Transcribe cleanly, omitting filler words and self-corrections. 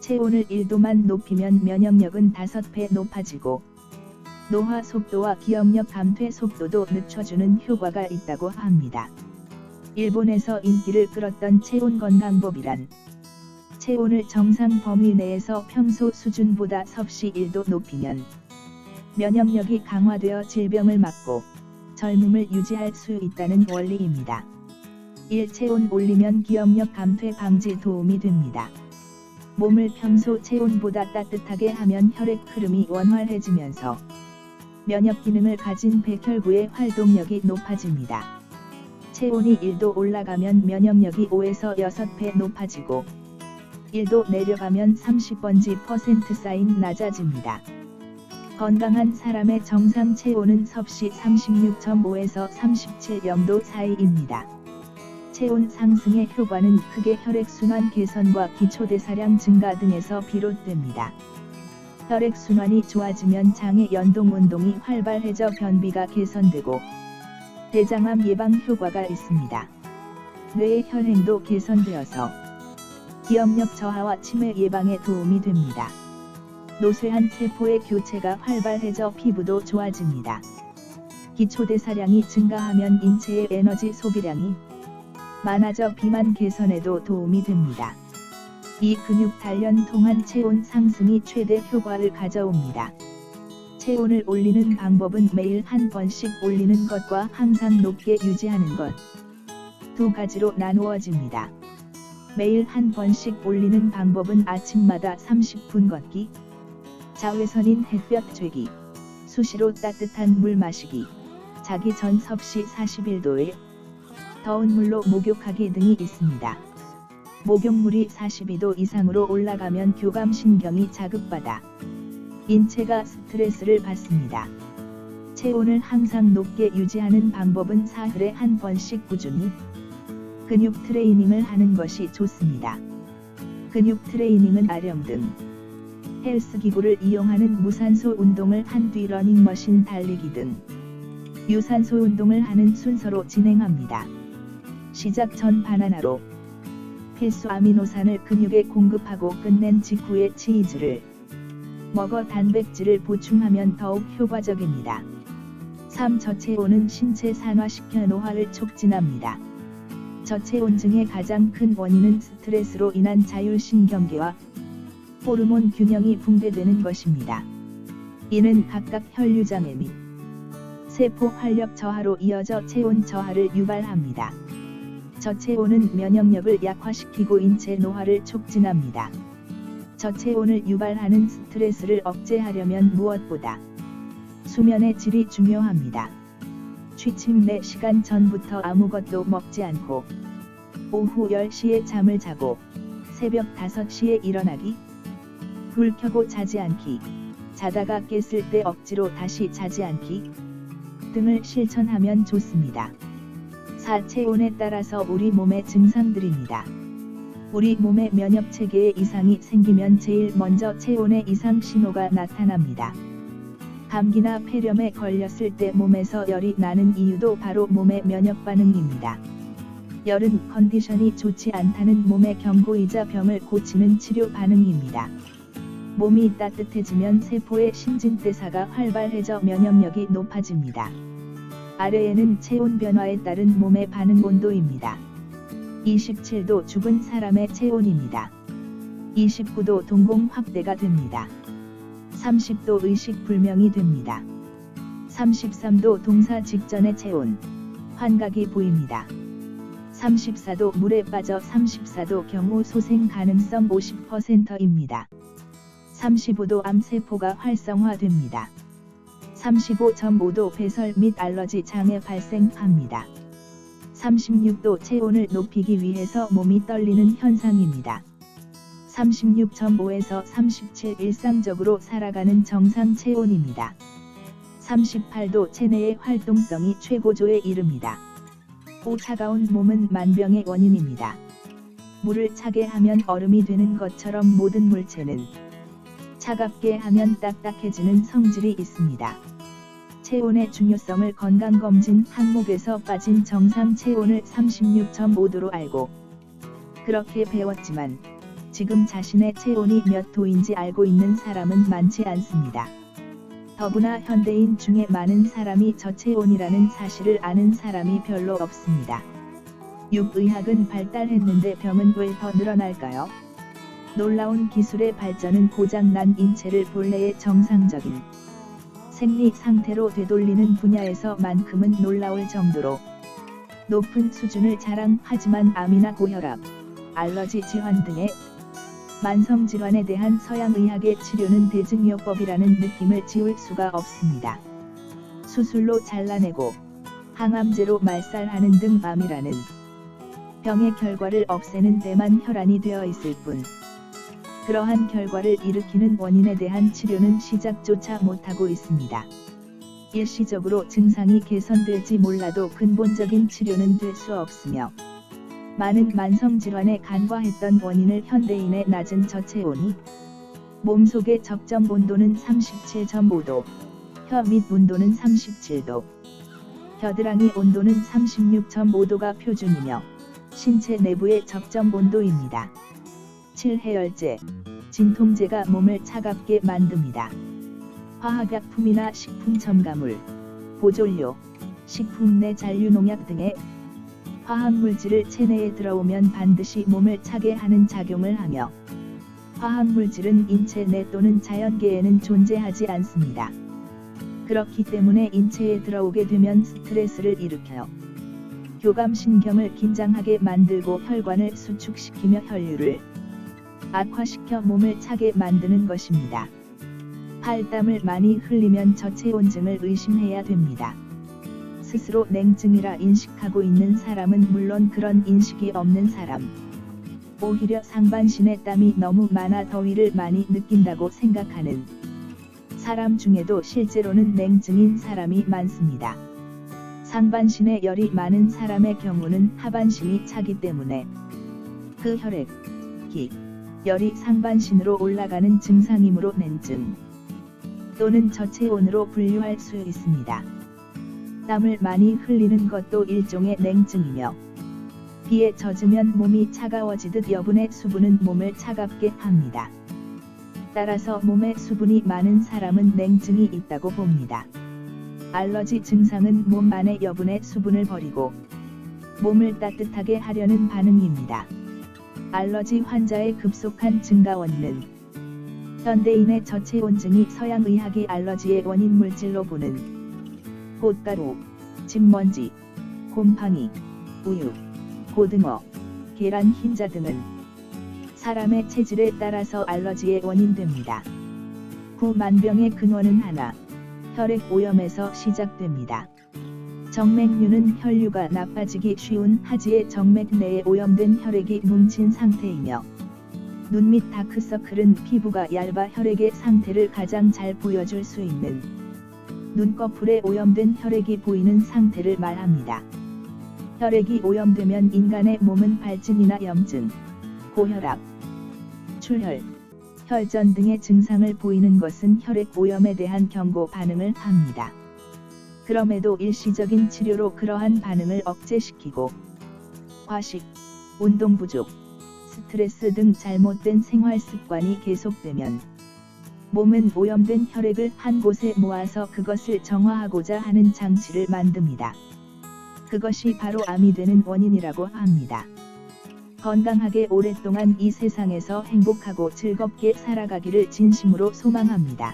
체온을 1도만 높이면 면역력은 5배 높아지고 노화 속도와 기억력 감퇴 속도도 늦춰주는 효과가 있다고 합니다. 일본에서 인기를 끌었던 체온 건강법이란 체온을 정상 범위 내에서 평소 수준보다 섭씨 1도 높이면 면역력이 강화되어 질병을 막고 젊음을 유지할 수 있다는 원리입니다. 1. 체온 올리면 기억력 감퇴 방지 도움이 됩니다. 몸을 평소 체온보다 따뜻하게 하면 혈액 흐름이 원활해지면서 면역 기능을 가진 백혈구의 활동력이 높아집니다. 체온이 1도 올라가면 면역력이 5에서 6배 높아지고 1도 내려가면 30% 사인 낮아집니다. 건강한 사람의 정상 체온은 섭씨 36.5에서 37.0도 사이입니다. 체온 상승의 효과는 크게 혈액순환 개선과 기초대사량 증가 등에서 비롯됩니다. 혈액순환이 좋아지면 장의 연동운동이 활발해져 변비가 개선되고 대장암 예방 효과가 있습니다. 뇌의 혈행도 개선되어서 기억력 저하와 치매 예방에 도움이 됩니다. 노쇠한 세포의 교체가 활발해져 피부도 좋아집니다. 기초대사량이 증가하면 인체의 에너지 소비량이 많아져 비만 개선에도 도움이 됩니다. 이 근육 단련 통한 체온 상승이 최대 효과를 가져옵니다. 체온을 올리는 방법은 매일 한 번씩 올리는 것과 항상 높게 유지하는 것, 두 가지로 나누어집니다. 매일 한 번씩 올리는 방법은 아침마다 30분 걷기, 자외선인 햇볕 쬐기, 수시로 따뜻한 물 마시기, 자기 전 섭씨 41도에 더운 물로 목욕하기 등이 있습니다. 목욕물이 42도 이상으로 올라가면 교감신경이 자극받아 인체가 스트레스를 받습니다. 체온을 항상 높게 유지하는 방법은 사흘에 한 번씩 꾸준히 근육 트레이닝을 하는 것이 좋습니다. 근육 트레이닝은 아령 등 헬스기구를 이용하는 무산소 운동을 한 뒤 러닝머신 달리기 등 유산소 운동을 하는 순서로 진행합니다. 시작 전 바나나로 필수 아미노산을 근육에 공급하고 끝낸 직후에 치즈를 먹어 단백질을 보충하면 더욱 효과적입니다. 3. 저체온은 신체 산화시켜 노화를 촉진합니다. 저체온증의 가장 큰 원인은 스트레스로 인한 자율신경계와 호르몬 균형이 붕괴되는 것입니다. 이는 각각 혈류장애 및 세포 활력 저하로 이어져 체온 저하를 유발합니다. 저체온은 면역력을 약화시키고 인체 노화를 촉진합니다. 저체온을 유발하는 스트레스를 억제하려면 무엇보다 수면의 질이 중요합니다. 취침 4시간 전부터 아무것도 먹지 않고 오후 10시에 잠을 자고 새벽 5시에 일어나기, 불 켜고 자지 않기, 자다가 깼을 때 억지로 다시 자지 않기 등을 실천하면 좋습니다. 4. 체온에 따라서 우리 몸의 증상들입니다. 우리 몸의 면역체계에 이상이 생기면 제일 먼저 체온의 이상 신호가 나타납니다. 감기나 폐렴에 걸렸을 때 몸에서 열이 나는 이유도 바로 몸의 면역 반응입니다. 열은 컨디션이 좋지 않다는 몸의 경고이자 병을 고치는 치료 반응입니다. 몸이 따뜻해지면 세포의 신진대사가 활발해져 면역력이 높아집니다. 아래에는 체온 변화에 따른 몸의 반응 온도입니다. 27도 죽은 사람의 체온입니다. 29도 동공 확대가 됩니다. 30도 의식 불명이 됩니다. 33도 동사 직전의 체온, 환각이 보입니다. 34도 물에 빠져 34도 경우 소생 가능성 50%입니다. 35도 암세포가 활성화됩니다. 35.5도 배설 및 알러지 장애 발생합니다. 36도 체온을 높이기 위해서 몸이 떨리는 현상입니다. 36.5에서 37 일상적으로 살아가는 정상 체온입니다. 38도 체내의 활동성이 최고조에 이릅니다. 5. 차가운 몸은 만병의 원인입니다. 물을 차게 하면 얼음이 되는 것처럼 모든 물체는 차갑게 하면 딱딱해지는 성질이 있습니다. 체온의 중요성을 건강검진 항목에서 빠진 정상 체온을 36.5도로 알고 그렇게 배웠지만 지금 자신의 체온이 몇 도인지 알고 있는 사람은 많지 않습니다. 더구나 현대인 중에 많은 사람이 저체온이라는 사실을 아는 사람이 별로 없습니다. 육의학은 발달했는데 병은 왜 더 늘어날까요? 놀라운 기술의 발전은 고장난 인체를 본래의 정상적인 생리 상태로 되돌리는 분야에서만큼은 놀라울 정도로 높은 수준을 자랑하지만 암이나 고혈압, 알러지 질환 등의 만성질환에 대한 서양의학의 치료는 대증요법이라는 느낌을 지울 수가 없습니다. 수술로 잘라내고 항암제로 말살하는 등 암이라는 병의 결과를 없애는 데만 혈안이 되어 있을 뿐 그러한 결과를 일으키는 원인에 대한 치료는 시작조차 못하고 있습니다. 일시적으로 증상이 개선될지 몰라도 근본적인 치료는 될 수 없으며 많은 만성질환에 간과했던 원인을 현대인의 낮은 저체온이 몸속의 적정 온도는 37.5도, 혀 밑 온도는 37도, 겨드랑이 온도는 36.5도가 표준이며 신체 내부의 적정 온도입니다. 7해열제, 진통제가 몸을 차갑게 만듭니다. 화학약품이나 식품 첨가물, 보존료, 식품 내 잔류농약 등의 화학물질을 체내에 들어오면 반드시 몸을 차게 하는 작용을 하며 화학물질은 인체 내 또는 자연계에는 존재하지 않습니다. 그렇기 때문에 인체에 들어오게 되면 스트레스를 일으켜요. 교감신경을 긴장하게 만들고 혈관을 수축시키며 혈류를 악화시켜 몸을 차게 만드는 것입니다. 팔땀을 많이 흘리면 저체온증을 의심해야 됩니다. 스스로 냉증이라 인식하고 있는 사람은 물론 그런 인식이 없는 사람, 오히려 상반신에 땀이 너무 많아 더위를 많이 느낀다고 생각하는 사람 중에도 실제로는 냉증인 사람이 많습니다. 상반신에 열이 많은 사람의 경우는 하반신이 차기 때문에 그 혈액, 기, 열이 상반신으로 올라가는 증상이므로 냉증 또는 저체온으로 분류할 수 있습니다. 땀을 많이 흘리는 것도 일종의 냉증이며 비에 젖으면 몸이 차가워지듯 여분의 수분은 몸을 차갑게 합니다. 따라서 몸에 수분이 많은 사람은 냉증이 있다고 봅니다. 알러지 증상은 몸 안의 여분의 수분을 버리고 몸을 따뜻하게 하려는 반응입니다. 알러지 환자의 급속한 증가 원인은 현대인의 저체온증이 서양의학이 알러지의 원인 물질로 보는 꽃가루, 집먼지, 곰팡이, 우유, 고등어, 계란 흰자 등은 사람의 체질에 따라서 알러지의 원인됩니다. 구만병의 근원은 하나, 혈액 오염에서 시작됩니다. 정맥류는 혈류가 나빠지기 쉬운 하지의 정맥 내에 오염된 혈액이 뭉친 상태이며 눈 밑 다크서클은 피부가 얇아 혈액의 상태를 가장 잘 보여줄 수 있는 눈꺼풀에 오염된 혈액이 보이는 상태를 말합니다. 혈액이 오염되면 인간의 몸은 발진이나 염증, 고혈압, 출혈, 혈전 등의 증상을 보이는 것은 혈액 오염에 대한 경고 반응을 합니다. 그럼에도 일시적인 치료로 그러한 반응을 억제시키고 과식, 운동 부족, 스트레스 등 잘못된 생활 습관이 계속되면 몸은 오염된 혈액을 한 곳에 모아서 그것을 정화하고자 하는 장치를 만듭니다. 그것이 바로 암이 되는 원인이라고 합니다. 건강하게 오랫동안 이 세상에서 행복하고 즐겁게 살아가기를 진심으로 소망합니다.